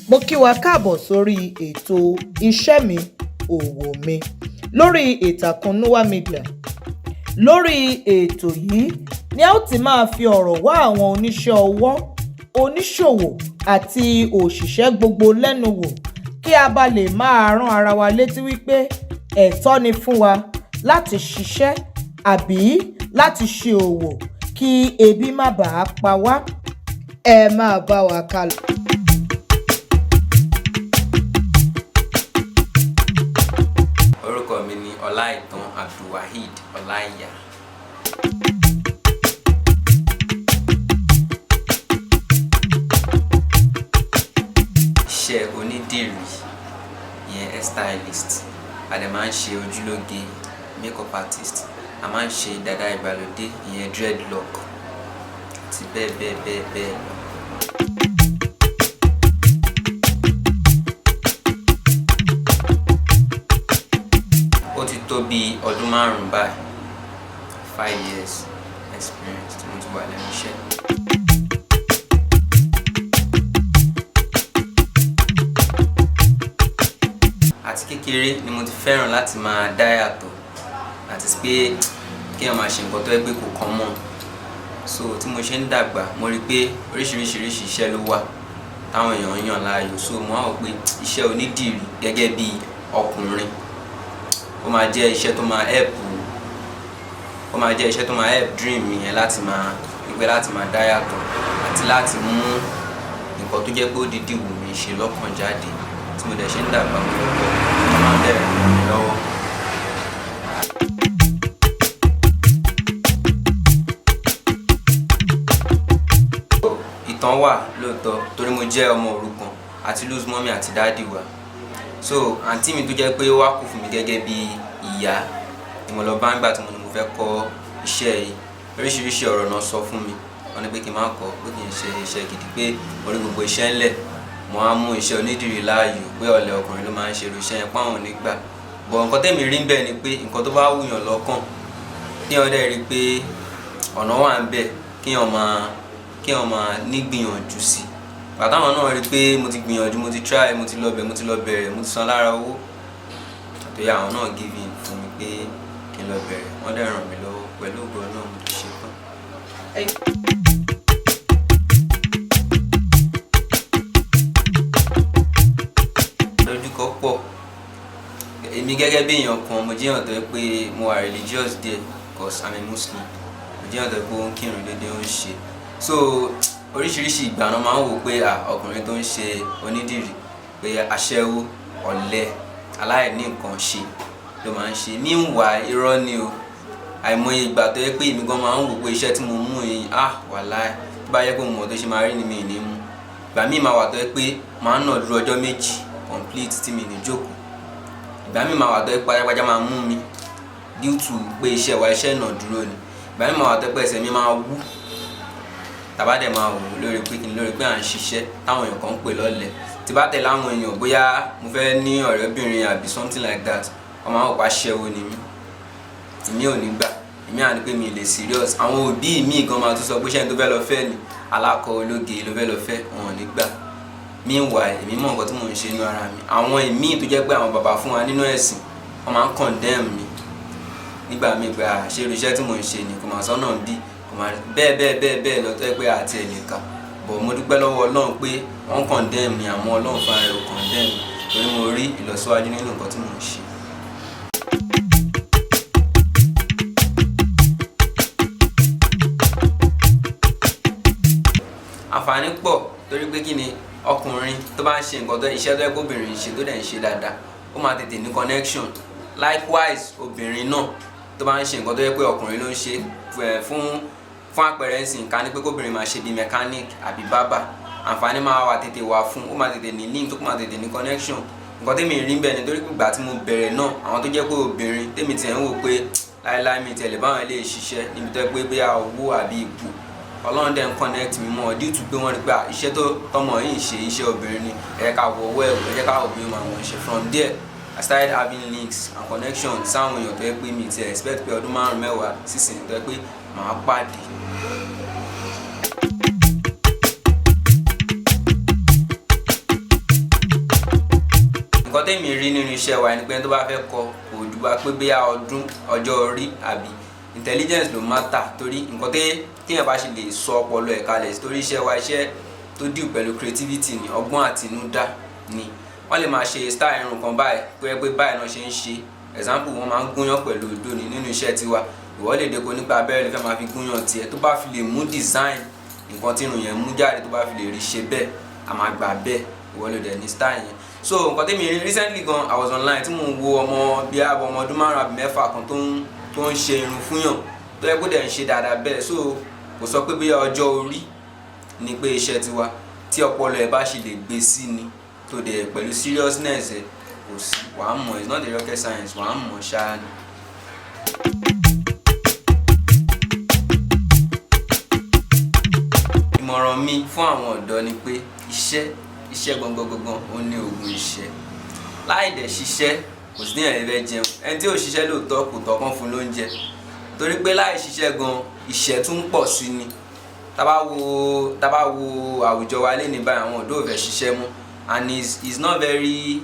Mo kí wa káàbọ̀ sórí ètò iṣẹ́ mi òwò mi lórí ìtàkùn Nua Media. Lórí ètò yìí ni a ó ti máa fi ọ̀rọ̀ wá àwọn oníṣẹ́ ọwọ́, oníṣòwò àti òṣìṣẹ́ gbogbo lẹ́nu wò kí a bá lè máa rán ara wa létí wípé ẹ̀tọ́ ni fún wa láti ṣiṣẹ́ àbí láti ṣe òwò kí ebi má bàa pa wá. Ẹ máa bá wa kálọ. Orúkọ mi ni Ọláìtán A Ọláìyá. Iṣẹ́ onídìrí ìyẹn hairstylist, a dẹ̀ máa ń ṣe ojúlóge makeup artist, a máa ń ṣe dàda ìgbàlódé ìyẹn dreadlock àti bẹ́ẹ̀ bẹ́ẹ̀ bẹ́ẹ̀ bẹ́ẹ̀ lọ. Ó ti tó bí ọdún 5 báyìí, 5 years experience tí mo ti wà lẹ́nu iṣẹ́. Àti kékeré ni mo ti fẹ́ràn láti máa dá yàtọ̀ àti pé kí èèyàn máa ṣe nǹkan tó yẹ pé kò common. So tí mo ṣe ń dàgbà mo rí pé oríṣiríṣi iṣẹ́ ló wà táwọn èèyàn yàn láàyò. So mo wá wò pé iṣẹ́ onídìrí gẹ́gẹ́ bí ọkùnrin ó máa jẹ́ iṣẹ́ tó máa help dream mi yẹn láti máa dá yàtọ̀ àti láti mú nǹkan tó jẹ́ pé ó dídì wù mí ṣe lọ́kàn jáde. Tí mo dẹ̀ ṣe ń dàgbà mo lọ́pọ̀ ó máa ń bẹ̀rẹ̀ ràn mí lọ́wọ́. Ìtàn wà lóòótọ́ torí mo jẹ́ ọmọ òrukàn àti lose mọ́mí àti dáàdì wa. So àǹtí mi tó jẹ́ pé ó wá kù fún mi gẹ́gẹ́ bí ìyá ni mo lọ bá nígbà tí mo ní mo fẹ́ kọ́ iṣẹ́ yìí. Oríṣiríṣi ọ̀rọ̀ náà sọ fún mi, wọ́n ní pé kí n má kọ́, pé kí n ṣe iṣẹ́ gidi, pé mo rí gbogbo iṣẹ́ ńlẹ̀, mo á mú iṣẹ́ onídìrí láàyò, pé ọ̀lẹ ọkùnrin ló máa ń ṣe irú iṣẹ́ yẹn, páwọn nígbà. Bọ̀ nǹkan tẹ́mi rí bẹ́ẹ̀ ni pé nǹkan tó bá wùyàn lọ́kàn kí wọ́n dẹ̀ rí pé ọ̀nà wà ń bẹ̀ kí wọ́n máa nígbìyànjú sí. Bàtàwọn náà rí pé mo ti gbìyànjú, mo ti try, mo ti lọ bẹ̀rẹ̀, mo ti san lára owó. Àtòyà àwọn náà give in fún mi pé kí n lọ bẹ̀rẹ̀, wọ́n dẹ̀ ràn mí lọ́wọ́ pẹ̀lú ògo náà mo ti ṣe tán. Lójúkọ pọ̀, èmi gẹ́gẹ́ bí èèyàn kan mo jẹ́ èèyàn tó yẹ pé mo wà religious díẹ̀ because I'm a Muslim. Mo jẹ́ èèyàn tó yẹ pé ó ń kírun déédéé, ó ń ṣe. So oríṣiríṣi ìgbà náà máa ń wò pé ọkùnrin tó ń ṣe onídìrí pé aṣẹ́wó, ọ̀lẹ, aláìní nǹkan ṣe ló máa ń ṣe. Meanwhile irọ́ ni o. Àìmọye ìgbà tó yẹ pé èmi gan máa ń wò pé iṣẹ́ tí mo mú yìí wàláhì tó bá yẹ pé mo mọ̀ tó ṣe máa rí ni mi ì ní mú. Ìgbà míì máa wà tó yẹ pé máa ń nà dúró ọjọ́ méjì complete tí mi ní jókòó. Ìgbà míì máa wà tó yẹ pé pajápajá máa mú mi due to pé iṣẹ́ náà dúró ni. Ìgbà míì máa wà tó yẹ pé ẹsẹ̀ mi máa wú. Tàbá dẹ̀ máa wò lórí pé à ń ṣiṣẹ́ táwọn èèyàn kan ń pè lọ́lẹ. Tí bá tẹ̀lé àwọn èèyàn bóyá mo fẹ́ ní ọ̀rẹ́bìnrin àbí something like that, wọ́n máa ń wò pé aṣẹ́wó ni mí. Èmi ò ní gbà, èmi à ní pé mi lè serious. Àwọn òbí mi gan máa tún sọ pé ṣẹ́ni tó fẹ́ lọ fẹ́ ni alákọ̀ ológe ló fẹ́ lọ fẹ́, wọn ò ní gbà. Meanwhile èmi mọ̀ nǹkan tí mò ń ṣe inú ara mi. Àwọn ìmí tó jẹ́ pé àwọn bàbá fún wa nínú ẹ̀sìn wọ́n máa ń condemn mi nígbà míì pé ṣé irú iṣẹ́ tí mò ń ṣe ni kò máa sọ́nà bí bẹ́ẹ̀ lọ tó yẹ pé àti ẹ̀lẹ́ka. Bọ̀ mo dúpẹ́ lọ́wọ́ Ọlọ́run pé wọ́n condemn mi, àmọ́ Ọlọ́run fúnra rẹ̀ ò condemn mi torí mo rí ìlọsíwájú nínú nǹkan tí mò ń ṣe. Àǹfààní pọ̀ torí pé kí ni ọkùnrin tó bá ń ṣe nǹkan tó iṣẹ́ tó yẹ kó obìnrin ṣe tó dẹ̀ ń ṣe dáadáa ó máa tètè ní connection. Likewise obìnrin náà tó bá ń ṣe nǹkan tó yẹ pé ọkùnrin ló ń ṣe fún àpẹẹrẹ ńsìn ká ní pé kóbìnrin máa ṣe bí mechanic àbí barber, àǹfààní máa wà tètè wà fún, ó máa tètè ní link, tó máa tètè ní connection. Nǹkan tèmi rí bẹ́ẹ̀ ni torí pé ìgbà tí mo bẹ̀rẹ̀ náà àwọn tó jẹ́ pé obìnrin tèmi tiẹ̀ ń wò pé láíláí mi tẹ̀lé báwọn ilé ṣiṣẹ́ níbi tó yẹ pé bóyá owó àbí ipò, Ọlọ́run dẹ̀ ń connect mi mọ́ due to pé wọ́n rí pé iṣẹ́ tó tọmọ yìí ṣe iṣẹ́ obìnrin ni, ẹ jẹ́ ká wọ ọwọ́ ẹ̀, ẹ jẹ́ ká wọ bí ó máa wọ́n ṣe. From there I started having links and connections sáwọn èèyàn tó yẹ pé mi ti expect pé ọdún 5-10 sísìn tó yẹ pé màá pàdé. tèmi rí nínú iṣẹ́ wa ni pé tó bá fẹ́ kọ kò ju bá pé bí ọdún ọjọ́ orí àbí intelligence ló matter, torí nǹkan téèyàn bá ṣe lè sọ ọpọlọ ẹ̀ kalẹ̀ torí iṣẹ́ wa iṣẹ́ tó deal pẹ̀lú creativity ni, ọgbọ́n àtinúdá ni. Wọ́n lè máa ṣe style irun kan báyìí pé báyìí náà ṣe ń ṣe, example wọ́n máa ń gúnyán pẹ̀lú odó ni nínú iṣẹ́ tiwa. Ìwọ lè dé kó nípa abẹ́rẹ́ lè fẹ́ máa fi gúnyán tiẹ̀, tó bá fi lè mú design nǹkan tí irun yẹn mú jáde, tó bá fi lè rí ṣe bẹ́ẹ̀ a máa gbà bẹ́ẹ̀, ìwọ lè dẹ̀ ní style yẹn. So nǹkan tèmi rí recently gan, I was online tí mò ń wo ọmọ bíi ọmọ ọdún 5 àbí 6 kan tó ń ṣe irun fúnyàn tó yẹ kó dẹ̀ ń ṣe dáadáa bẹ́ẹ̀. So kò sọ pé bí ọjọ́ orí ni pé iṣẹ́ tiwa tí ọpọlọ ẹ̀ bá ṣe lè gbé sí ni tó dẹ̀ pẹ̀lú seriousness ẹ̀ kò sí, wàá mọ̀, it's not a rocket science, wàá mọ̀ ṣáá ni. Ìmọ̀ràn mi fún àwọn ọ̀dọ́ ni pé iṣẹ́ gangan ó ní oògùn iṣẹ́. Láì dẹ̀ ṣiṣẹ́ kò sí èèyàn lè fẹ́ jẹun. Ẹni tí ò ṣiṣẹ́ lóòótọ́ kò tọ́ kán fún lóúnjẹ, torí pé láì ṣiṣẹ́ gan ìṣẹ́ tún pọ̀ sí ni. Tá bá wo àwùjọ wa lénìí báyìí, àwọn ọ̀dọ́ ò fẹ́ ṣiṣẹ́ mọ́, and it's not very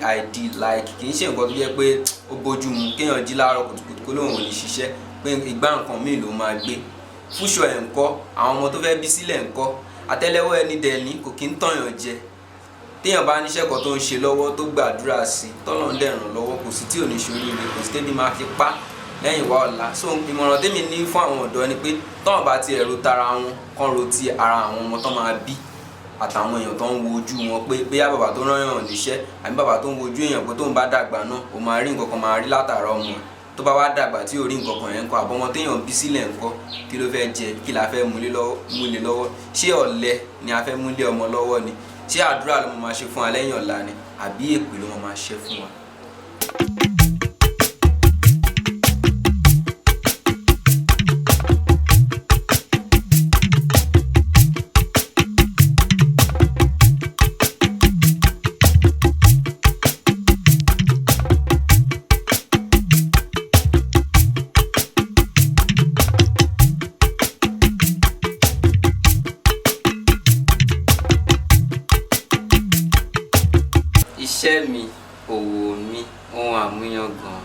ideal. Like kì í ṣe nǹkan tó jẹ́ pé ó bójú mu kéèyàn jí láàárọ̀ kùtùkùtù kó lóun ò ní ṣiṣẹ́, pé ìgbà nǹkan míì ló máa gbé. Fúṣọ ẹ̀ ńkọ́, àwọn ọmọ tó fẹ́ bí sílẹ̀ ńkọ́, àtẹ́lẹwọ́ ẹni dẹ̀ ní kò kí ń tọ̀yàn jẹ. Téèyàn bá níṣẹ́ kan tó ń ṣe lọ́wọ́ tó gbàdúrà sí tọ́lọ́run dẹ̀ ràn lọ́wọ́, kò sí tí ò ní ṣoríire, kò sí tébi máa fi pa lẹ́yìn wá ọ̀la. So ìmọ̀ràn tèmi ní fún àwọn ọ̀dọ́ ni pé tọ́wọ́n bá ti ẹ̀rù tara wọn kán ro ti ara àwọn ọmọ tó máa bí àtàwọn èèyàn tó ń wo ojú wọn, pé bóyá bàbá tó rán yàn níṣẹ́ àbí bàbá tó ń wo ojú èèyàn pé tóun bá dàgbà náà ó máa rí nǹkan kan máa rí látara ọmọ ẹ̀. Tó bá wá dàgbà tí ò rí nǹkan kan yẹn ńkọ́, àbọ̀mọ téèyàn bí sílẹ̀ ńkọ́, kí ló fẹ́ jẹ, kí la fẹ́ múlé lọ́wọ́? Ṣé ọ̀lẹ ni a fẹ́ múlé ọmọ lọ́wọ́ ni? Ṣé àdúrà ló máa ṣe fún wa lẹ́yìn ọ̀la ni, àbí èpè ló máa ṣe fún wa? Iṣẹ́ mi, òwò mi, ohun àmúyangàn.